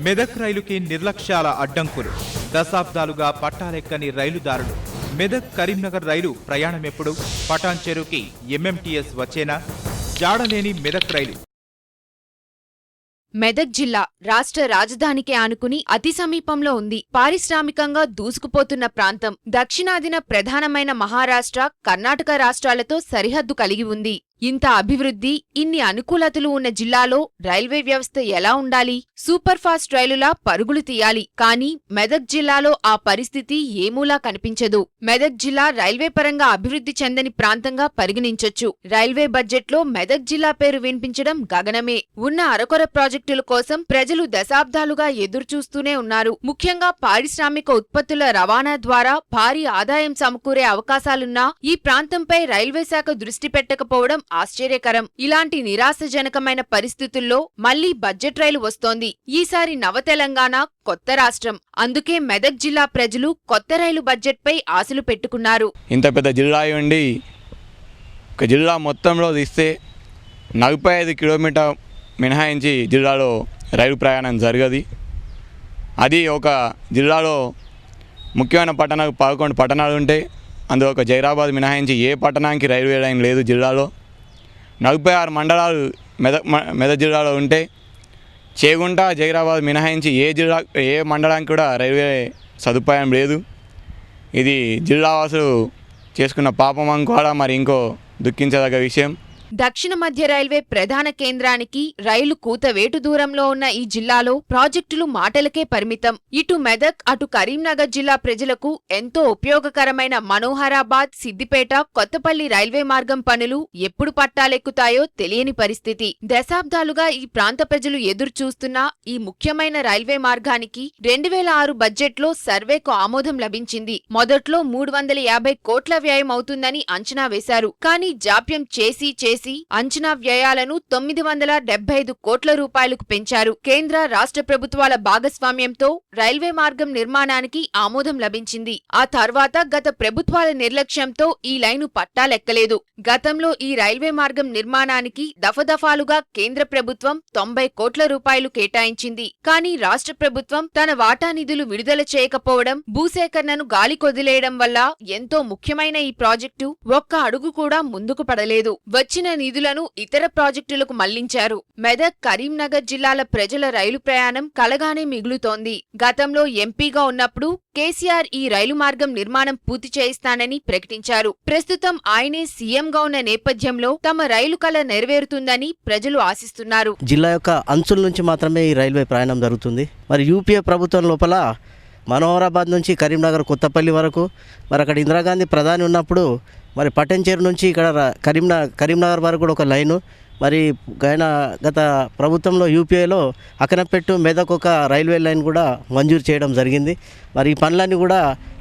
మెదక్ రైలుకి నిర్లక్ష్యాల అడ్డంకులు, దశాబ్దాలుగా పట్టాలెక్కని రైలుదారులు. మెదక్ కరీంనగర్ రైలు ప్రయాణమెప్పుడు? పటాన్ చెరువుకి ఎంఎంటీఎస్ వచ్చేనా? జాడలేని మెదక్ రైలు. మెదక్ జిల్లా రాష్ట్ర రాజధానికి ఆనుకుని అతి సమీపంలో ఉంది. పారిశ్రామికంగా దూసుకుపోతున్న ప్రాంతం. దక్షిణాదిన ప్రధానమైన మహారాష్ట్ర, కర్ణాటక రాష్ట్రాలతో సరిహద్దు కలిగి ఉంది. ఇంత అభివృద్ధి, ఇన్ని అనుకూలతలు ఉన్న జిల్లాలో రైల్వే వ్యవస్థ ఎలా ఉండాలి? సూపర్ ఫాస్ట్ రైలులా పరుగులు తీయాలి. కానీ మెదక్ జిల్లాలో ఆ పరిస్థితి ఏమూలా కనిపించదు. మెదక్ జిల్లా రైల్వే పరంగా అభివృద్ధి చెందని ప్రాంతంగా పరిగణించొచ్చు. రైల్వే బడ్జెట్లో మెదక్ జిల్లా పేరు వినిపించడం గగనమే. ఉన్న అరకొర ప్రాజెక్టుల కోసం ప్రజలు దశాబ్దాలుగా ఎదురుచూస్తూనే ఉన్నారు. ముఖ్యంగా పారిశ్రామిక ఉత్పత్తుల రవాణా ద్వారా భారీ ఆదాయం సమకూరే అవకాశాలున్నా ఈ ప్రాంతంపై రైల్వే శాఖ దృష్టి పెట్టకపోవడం ఆశ్చర్యకరం. ఇలాంటి నిరాశజనకమైన పరిస్థితుల్లో మళ్లీ బడ్జెట్ రైలు వస్తోంది. ఈసారి నవ తెలంగాణ, కొత్త రాష్ట్రం. అందుకే మెదక్ జిల్లా ప్రజలు కొత్త రైలు బడ్జెట్పై ఆశలు పెట్టుకున్నారు. ఇంత పెద్ద జిల్లా ఉండి ఒక జిల్లా మొత్తంలో తీస్తే 45 కిలోమీటర్ మినహాయించి జిల్లాలో రైలు ప్రయాణం జరగదు. అది ఒక జిల్లాలో ముఖ్యమైన పట్టణాలు 11 పట్టణాలు ఉంటాయి. అందులో ఒక జైరాబాద్ మినహాయించి ఏ పట్టణానికి రైల్వే లైన్ లేదు జిల్లాలో. 46 మండలాలు మెదక్ జిల్లాలో ఉంటే చేగుంట, జైరాబాద్ మినహాయించి ఏ మండలానికి కూడా రైల్వే సదుపాయం లేదు. ఇది జిల్లావాసులు చేసుకున్న పాపం అనుకోవాలా, మరి ఇంకో దుఃఖించదగ్గ విషయం. దక్షిణ మధ్య రైల్వే ప్రధాన కేంద్రానికి రైలు కూతవేటు దూరంలో ఉన్న ఈ జిల్లాలో ప్రాజెక్టులు మాటలకే పరిమితం. ఇటు మెదక్, అటు కరీంనగర్ జిల్లా ప్రజలకు ఎంతో ఉపయోగకరమైన మనోహరాబాద్, సిద్దిపేట, కొత్తపల్లి రైల్వే మార్గం పనులు ఎప్పుడు పట్టాలెక్కుతాయో తెలియని పరిస్థితి. దశాబ్దాలుగా ఈ ప్రాంత ప్రజలు ఎదురు చూస్తున్న ఈ ముఖ్యమైన రైల్వే మార్గానికి 2006 బడ్జెట్లో సర్వేకు ఆమోదం లభించింది. మొదట్లో 350 కోట్ల వ్యయం అవుతుందని అంచనా వేశారు. కానీ జాప్యం చేసి అంచనా వ్యయాలను 975 కోట్ల రూపాయలకు పెంచారు. కేంద్ర, రాష్ట్ర ప్రభుత్వాల భాగస్వామ్యంతో రైల్వే మార్గం నిర్మాణానికి ఆమోదం లభించింది. ఆ తర్వాత గత ప్రభుత్వాల నిర్లక్ష్యంతో ఈ లైను పట్టాలెక్కలేదు. గతంలో ఈ రైల్వే మార్గం నిర్మాణానికి దఫదఫాలుగా కేంద్ర ప్రభుత్వం 90 కోట్ల రూపాయలు కేటాయించింది. కానీ రాష్ట్ర ప్రభుత్వం తన వాటా నిధులు విడుదల చేయకపోవడం, భూసేకరణను గాలికొదిలేయడం వల్ల ఎంతో ముఖ్యమైన ఈ ప్రాజెక్టు ఒక్క అడుగు కూడా ముందుకు పడలేదు. వచ్చిన నిధులను ఇతర ప్రాజెక్టులకు మళ్లించారు. మెదక్, కరీంనగర్ జిల్లాల ప్రజల రైలు ప్రయాణం కలగానే మిగులుతోంది. గతంలో ఎంపీగా ఉన్నప్పుడు కేసీఆర్ ఈ రైలు మార్గం నిర్మాణం పూర్తి చేయిస్తానని ప్రకటించారు. ప్రస్తుతం ఆయనే సీఎంగా ఉన్న నేపథ్యంలో తమ రైలు కల నెరవేరుతుందని ప్రజలు ఆశిస్తున్నారు. జిల్లా యొక్క అంచుల నుంచి మాత్రమే ఈ రైల్వే ప్రయాణం జరుగుతుంది. మరి యూపీఏ ప్రభుత్వం లోపల మనోహరాబాద్ నుంచి కరీంనగర్, కొత్తపల్లి వరకు మరి అక్కడ ఇందిరాగాంధీ ప్రధాని ఉన్నప్పుడు మరి పటాన్ చెరువు నుంచి ఇక్కడ కరీంనగర్ వరకు కూడా ఒక లైను, మరి గత ప్రభుత్వంలో యూపీఏలో అకనపెట్టు, మెదక్ ఒక రైల్వే లైన్ కూడా మంజూరు చేయడం జరిగింది. మరి ఈ పనులన్నీ కూడా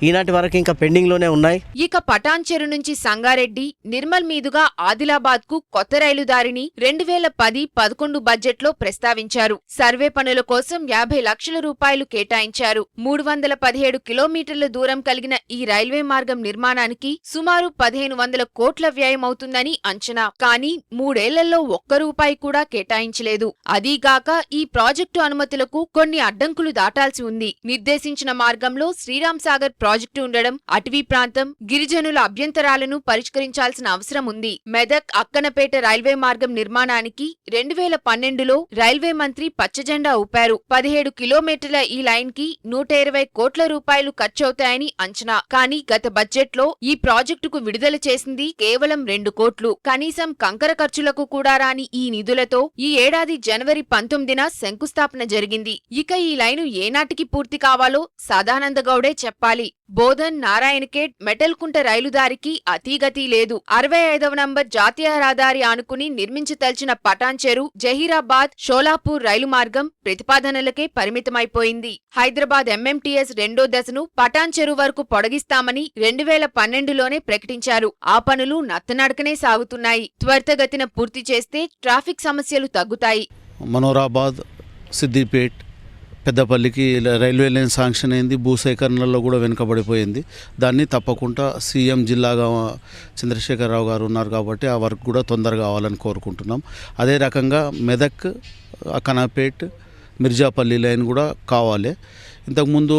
ఈనాటి వరకు ఇంకా పెండింగ్లోనే ఉన్నాయి. ఇక పటాన్ చెరు నుంచి సంగారెడ్డి, నిర్మల్ మీదుగా ఆదిలాబాద్ కు కొత్త రైలు దారిని 2010-11 బడ్జెట్లో ప్రస్తావించారు. సర్వే పనుల కోసం 50 లక్షల రూపాయలు కేటాయించారు. 317 కిలోమీటర్ల దూరం కలిగిన ఈ రైల్వే మార్గం నిర్మాణానికి సుమారు 1500 కోట్ల వ్యయమవుతుందని అంచనా. కానీ 3 ఏళ్లలో ఒక్క రూపాయి కూడా కేటాయించలేదు. అదీగాక ఈ ప్రాజెక్టు అనుమతులకు కొన్ని అడ్డంకులు దాటాల్సి ఉంది. నిర్దేశించిన మార్గంలో శ్రీరామ్ సాగర్ ప్రాజెక్టు ఉండడం, అటవీ ప్రాంతం, గిరిజనుల అభ్యంతరాలను పరిష్కరించాల్సిన అవసరం ఉంది. మెదక్, అక్కనపేట రైల్వే మార్గం నిర్మాణానికి 2012లో రైల్వే మంత్రి పచ్చజెండా ఊపారు. 17 కిలోమీటర్ల ఈ లైన్ కి 120 కోట్ల రూపాయలు ఖర్చవుతాయని అంచనా. కానీ గత బడ్జెట్లో ఈ ప్రాజెక్టుకు విడుదల చేసింది కేవలం 2 కోట్లు. కనీసం కంకర ఖర్చులకు కూడా రాని ఈ నిధులతో ఈ ఏడాది జనవరి 19న శంకుస్థాపన జరిగింది. ఇక ఈ లైను ఏనాటికి పూర్తి కావాలో సదానంద గౌడే చెప్పాలి. బోధన్, నారాయణఖేడ్, మెటల్కుంట రైలుదారికి అతీగతి లేదు. 65వ నంబర్ జాతీయ రహదారి ఆనుకుని నిర్మించదలిచిన పటాన్ చెరు, జహీరాబాద్, షోలాపూర్ రైలు మార్గం ప్రతిపాదనలకే పరిమితమైపోయింది. హైదరాబాద్ ఎంఎంటీఎస్ 2వ దశను పటాన్ చెరు వరకు పొడిగిస్తామని 2012లోనే ప్రకటించారు. ఆ పనులు నత్తనడకనే సాగుతున్నాయి. త్వరితగతిన పూర్తి చేస్తే ట్రాఫిక్ సమస్యలు తగ్గుతాయి. మనోహరాబాద్, సిద్దిపేట్, పెద్దపల్లికి రైల్వే లైన్ శాంక్షన్ అయింది. భూసేకరణలో కూడా వెనుకబడిపోయింది. దాన్ని తప్పకుండా సీఎం జిల్లాగా చంద్రశేఖరరావు గారు ఉన్నారు కాబట్టి ఆ వర్క్ కూడా తొందరగా కావాలని కోరుకుంటున్నాం. అదే రకంగా మెదక్, అక్కనపేట్, మిర్జాపల్లి లైన్ కూడా కావాలి. ఇంతకుముందు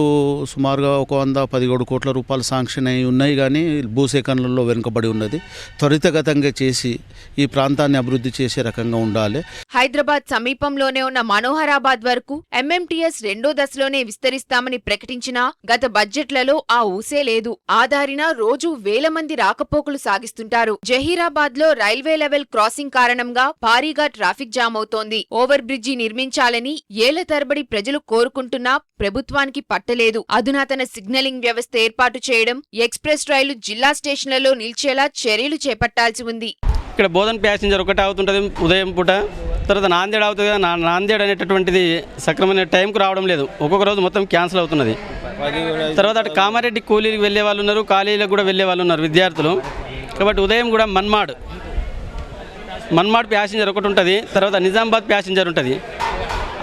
సుమారుగా 117 కోట్ల రూపాయలు శాంక్షన్ అయి ఉన్నాయి, కానీ భూసేకరణలో వెనుకబడి ఉన్నది. త్వరితగతంగా చేసి ఈ ప్రాంతాన్ని అభివృద్ధి చేసే రకంగా ఉండాలి. హైదరాబాద్ సమీపంలోనే ఉన్న మనోహరాబాద్ వరకు ఎంఎంటీఎస్ రెండో దశలోనే విస్తరిస్తామని ప్రకటించినా గత బడ్జెట్లలో ఆ ఊసే లేదు. ఆ దారిన రోజు వేల మంది రాకపోకలు సాగిస్తుంటారు. జహీరాబాద్ లో రైల్వే లెవెల్ క్రాసింగ్ కారణంగా భారీగా ట్రాఫిక్ జామ్ అవుతోంది. ఓవర్ బ్రిడ్జి నిర్మించాలని ఏళ్ల తరబడి ప్రజలు కోరుకుంటున్నా ప్రభుత్వానికి పట్టలేదు. అధునాతన సిగ్నలింగ్ వ్యవస్థ ఏర్పాటు చేయడం, ఎక్స్ప్రెస్ రైలు జిల్లా స్టేషన్లలో నిలిచేలా చర్యలు చేపట్టాల్సి ఉంది. ఇక్కడ బోధన్ ప్యాసింజర్ ఒకటి అవుతుంటుంది ఉదయం పూట, తర్వాత నాందేడ్ అవుతుంది కదా, నాందేడ్ అనేటటువంటిది సక్రమైన టైంకు రావడం లేదు. ఒక్కొక్క రోజు మొత్తం క్యాన్సిల్ అవుతున్నది. తర్వాత అటు కామారెడ్డి కూలీలకు వెళ్ళే వాళ్ళు ఉన్నారు, కాలేజీలకు కూడా వెళ్ళే వాళ్ళు ఉన్నారు విద్యార్థులు. కాబట్టి ఉదయం కూడా మన్మాడ్ ప్యాసింజర్ ఒకటి ఉంటుంది, తర్వాత నిజామాబాద్ ప్యాసింజర్ ఉంటుంది.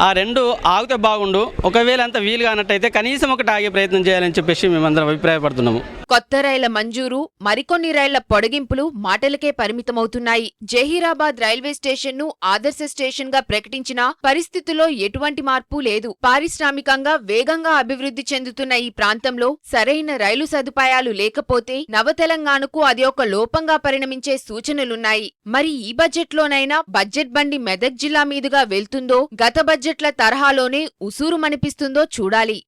ఆ రెండు ఆగితే బాగుండు. ఒకవేళ అంత వీలు కానట్టయితే కనీసం ఒకటి ఆగే ప్రయత్నం చేయాలని చెప్పేసి మేమందరం అభిప్రాయపడుతున్నాము. కొత్త రైళ్ల మంజూరు, మరికొన్ని రైళ్ల పొడిగింపులు మాటలకే పరిమితమవుతున్నాయి. జహీరాబాద్ రైల్వే స్టేషన్ ను ఆదర్శ స్టేషన్ గా ప్రకటించినా పరిస్థితుల్లో ఎటువంటి మార్పు లేదు. పారిశ్రామికంగా వేగంగా అభివృద్ధి చెందుతున్న ఈ ప్రాంతంలో సరైన రైలు సదుపాయాలు లేకపోతే నవ తెలంగాణకు అది ఒక లోపంగా పరిణమించే సూచనలున్నాయి. మరి ఈ బడ్జెట్లోనైనా బడ్జెట్ బండి మెదక్ జిల్లా మీదుగా వెళ్తుందో, గత బడ్జెట్ల తరహాలోనే ఉసూరుమనిపిస్తుందో చూడాలి.